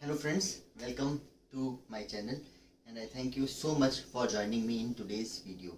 Hello friends, welcome to my channel and I thank you so much for joining me in today's video.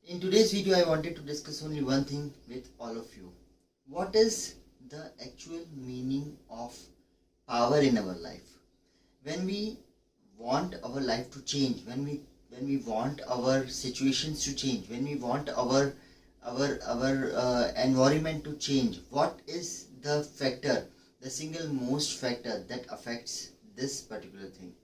In today's video I wanted to discuss only one thing with all of you. What is the actual meaning of power in our life? When we want our life to change, when we want our situations to change, when we want our environment to change, what is the factor, the single most factor that affects this particular thing?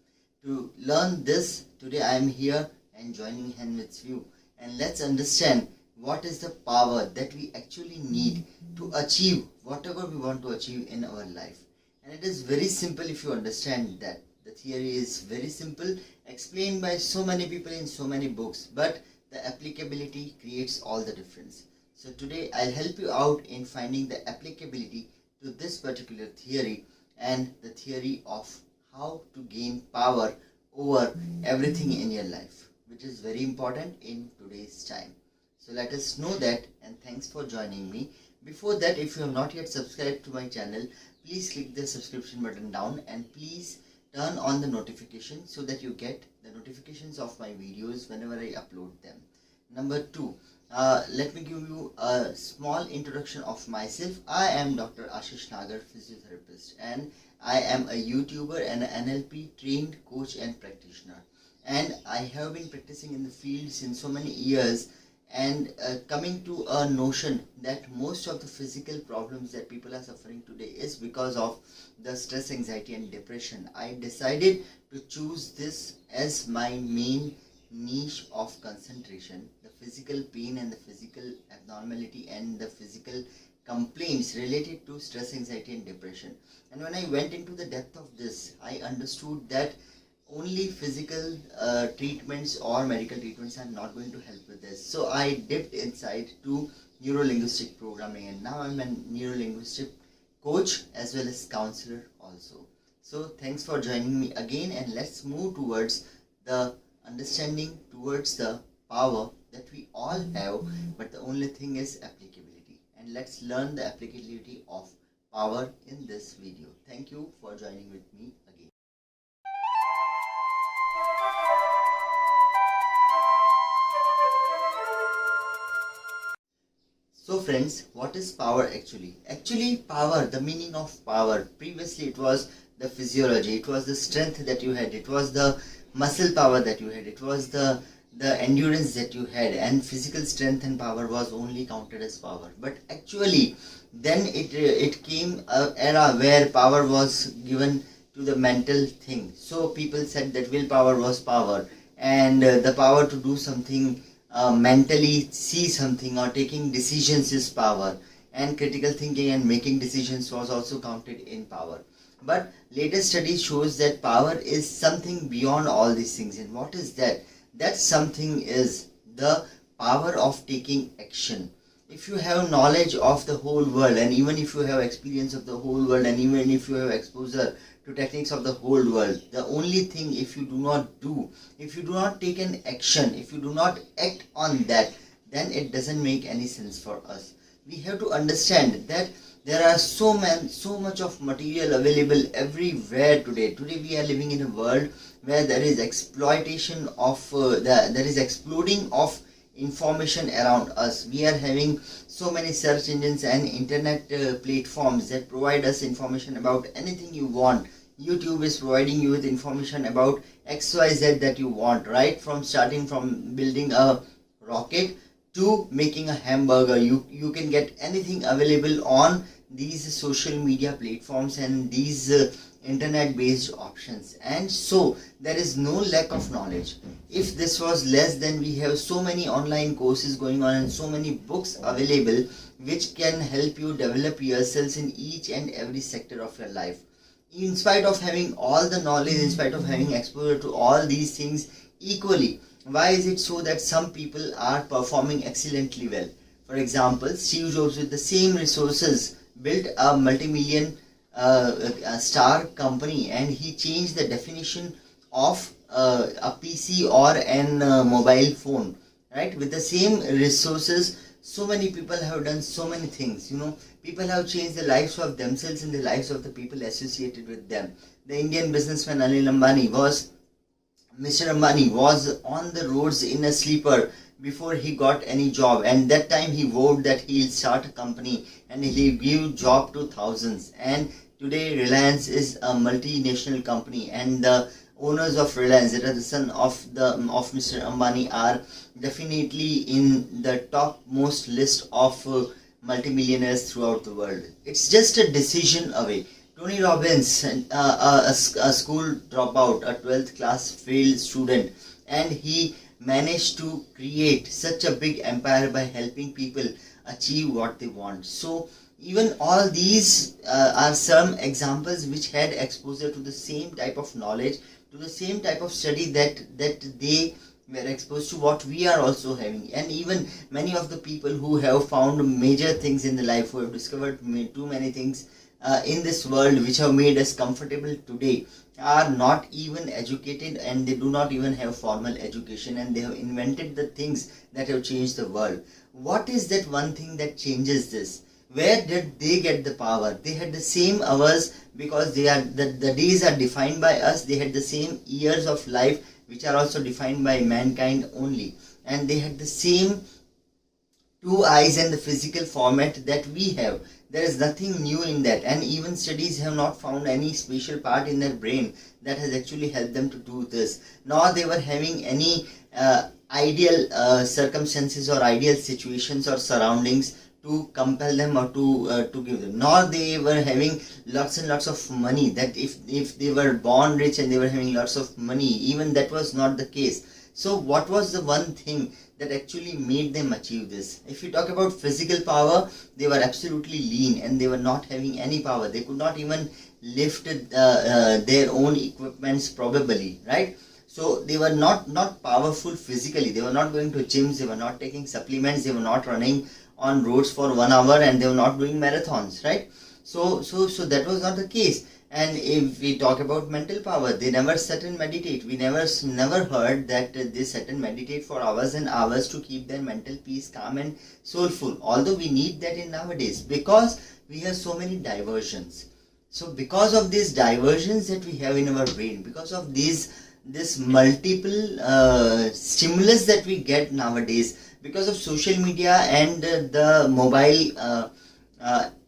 To learn this, today I am here and joining hand with you, and let's understand what is the power that we actually need to achieve whatever we want to achieve in our life. And it is very simple if you understand that. The theory is very simple, explained by so many people in so many books, but the applicability creates all the difference. So today I'll help you out in finding the applicability to this particular theory and the theory of how to gain power over everything in your life, which is very important in today's time. So let us know that, and thanks for joining me. Before that, if you have not yet subscribed to my channel, please click the subscription button down and please turn on the notification so that you get the notifications of my videos whenever I upload them. Number 2, let me give you a small introduction of myself. I am Dr. Ashish Nagar, physiotherapist, and I am a YouTuber and an NLP trained coach and practitioner. And I have been practicing in the field since so many years, and coming to a notion that most of the physical problems that people are suffering today is because of the stress, anxiety and depression. I decided to choose this as my main niche of concentration, the physical pain and the physical abnormality and the physical complaints related to stress, anxiety and depression. And when I went into the depth of this, I understood that only physical treatments or medical treatments are not going to help with this. So I dipped inside to neuro-linguistic programming, and now I'm a neuro-linguistic coach as well as counselor also. So thanks for joining me again, and let's move towards the understanding, towards the power that we all have, but the only thing is applicability. And let's learn the applicability of power in this video. Thank you for joining with me again. So friends, what is power actually? Actually power, the meaning of power, previously it was the physiology, it was the strength that you had, it was the muscle power that you had, it was the endurance that you had, and physical strength and power was only counted as power. But actually then it came an era where power was given to the mental thing. So people said that willpower was power, and the power to do something, mentally see something or taking decisions is power, and critical thinking and making decisions was also counted in power. But latest study shows that power is something beyond all these things. And what is that? That something is the power of taking action. If you have knowledge of the whole world, and even if you have experience of the whole world, and even if you have exposure to techniques of the whole world, the only thing, if you do not do, if you do not take an action, if you do not act on that, then it doesn't make any sense for us. We have to understand that there are so much of material available everywhere today. Today we are living in a world where there is exploitation of there is exploding of information around us. We are having so many search engines and internet platforms that provide us information about anything you want. YouTube is providing you with information about XYZ that you want, right from starting from building a rocket to making a hamburger. You can get anything available on these social media platforms and these internet based options. And so there is no lack of knowledge. If this was less, then we have so many online courses going on and so many books available which can help you develop yourselves in each and every sector of your life. In spite of having all the knowledge, in spite of having exposure to all these things equally, why is it so that some people are performing excellently well? For example, Steve Jobs, with the same resources, built a multi-million star company, and he changed the definition of a PC or an mobile phone, right? With the same resources, So many people have done so many things. People have changed the lives of themselves and the lives of the people associated with them. The Indian businessman Mr. Ambani was on the roads in a sleeper before he got any job, and that time he vowed that he'll start a company and he'll give job to thousands. And today Reliance is a multinational company, and the owners of Reliance, that are the son of Mr. Ambani, are definitely in the topmost list of multimillionaires throughout the world. It's just a decision away. Tony Robbins, a school dropout, a 12th class failed student, and he managed to create such a big empire by helping people achieve what they want. So even all these are some examples which had exposure to the same type of knowledge, to the same type of study that they were exposed to, what we are also having. And even many of the people who have found major things in the life, who have discovered too many things in this world which have made us comfortable today, are not even educated, and they do not even have formal education, and they have invented the things that have changed the world. What is that one thing that changes this? Where did they get the power? They had the same hours, because the days are defined by us. They had the same years of life which are also defined by mankind only, and they had the same two eyes and the physical format that we have. There is nothing new in that, and even studies have not found any special part in their brain that has actually helped them to do this. Nor they were having any ideal circumstances or ideal situations or surroundings to compel them or to give them. Nor they were having lots and lots of money, that if they were born rich and they were having lots of money, even that was not the case. So what was the one thing that actually made them achieve this? If you talk about physical power, they were absolutely lean and they were not having any power. They could not even lift their own equipments probably, right? So they were not powerful physically. They were not going to gyms, they were not taking supplements, they were not running on roads for 1 hour, and they were not doing marathons, right? So that was not the case. And if we talk about mental power, they never sat and meditate. We never heard that they sat and meditate for hours and hours to keep their mental peace calm and soulful. Although we need that in nowadays, because we have so many diversions. So because of these diversions that we have in our brain, because of this multiple stimulus that we get nowadays, because of social media and the mobile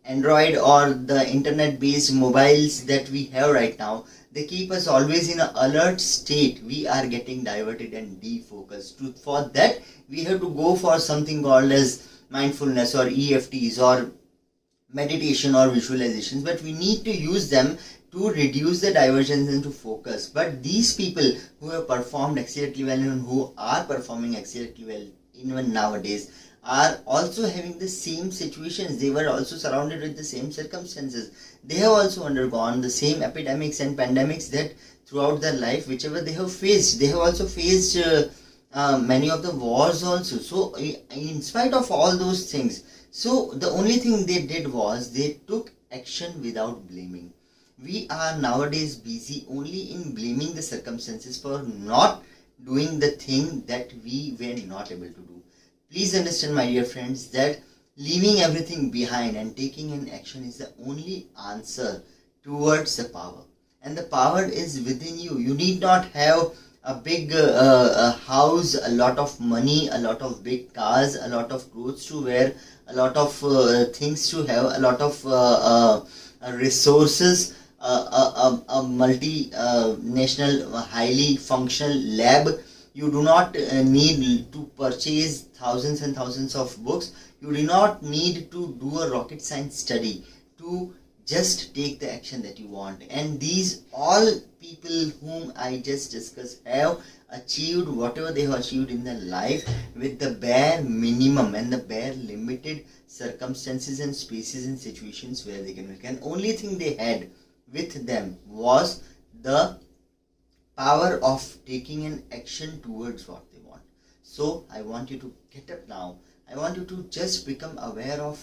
Android or the internet based mobiles that we have right now, they keep us always in an alert state. We are getting diverted and defocused. For that, we have to go for something called as mindfulness or EFTs or meditation or visualizations, but we need to use them to reduce the diversions and to focus. But these people who have performed excellently well and who are performing excellently well even nowadays are also having the same situations. They were also surrounded with the same circumstances. They have also undergone the same epidemics and pandemics that throughout their life, whichever they have faced. They have also faced many of the wars also. So in spite of all those things, so the only thing they did was they took action without blaming. We are nowadays busy only in blaming the circumstances for not doing the thing that we were not able to do. Please understand, my dear friends, that leaving everything behind and taking an action is the only answer towards the power. And the power is within you. You need not have a big house, a lot of money, a lot of big cars, a lot of clothes to wear, a lot of things to have, a lot of resources, a multinational highly functional lab. You do not need to purchase thousands and thousands of books. You do not need to do a rocket science study to just take the action that you want. And these all people whom I just discussed have achieved whatever they have achieved in their life with the bare minimum and the bare limited circumstances and spaces and situations where they can work. And only thing they had with them was the power of taking an action towards what they want. So I want you to get up now. I want you to just become aware of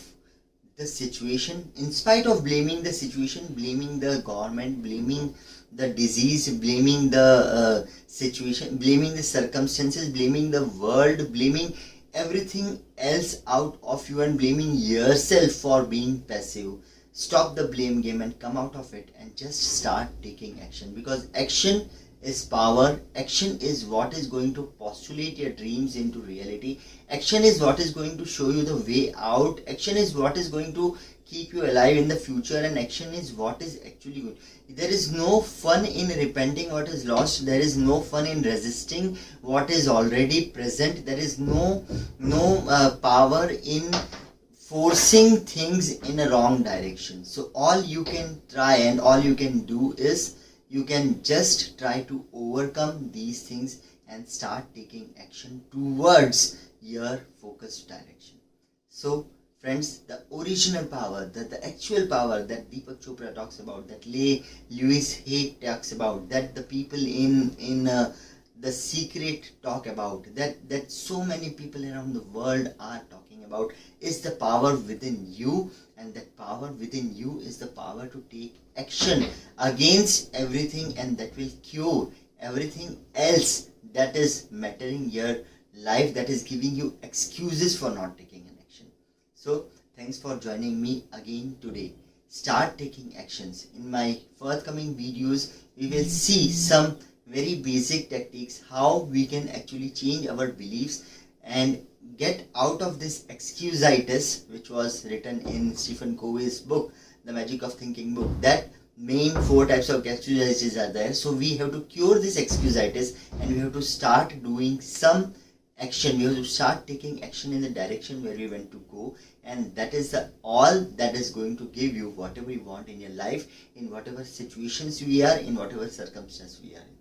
the situation, in spite of blaming the situation, blaming the government, blaming the disease, blaming the situation, blaming the circumstances, blaming the world, blaming everything else out of you and blaming yourself for being passive. Stop the blame game and come out of it and just start taking action, because action is power. Action is what is going to postulate your dreams into reality. Action is what is going to show you the way out. Action is what is going to keep you alive in the future, and action is what is actually good. There is no fun in repenting what is lost. There is no fun in resisting what is already present. There is no power in forcing things in a wrong direction. So all you can try and all you can do is you can just try to overcome these things and start taking action towards your focused direction. So friends, the original power, the actual power that Deepak Chopra talks about, that Lewis Hay talks about, that the people in The Secret talk about, that so many people around the world are talking about, is the power within you. And that power within you is the power to take action against everything, and that will cure everything else that is mattering your life, that is giving you excuses for not taking an action. So thanks for joining me again today. Start taking actions. In my forthcoming videos, we will see some very basic tactics how we can actually change our beliefs and get out of this excusitis, which was written in Stephen Covey's book, The Magic of Thinking book. That main 4 types of excusitis are there. So we have to cure this excusitis, and we have to start doing some action. We have to start taking action in the direction where we want to go, and that is all that is going to give you whatever you want in your life, in whatever situations we are, in whatever circumstance we are in.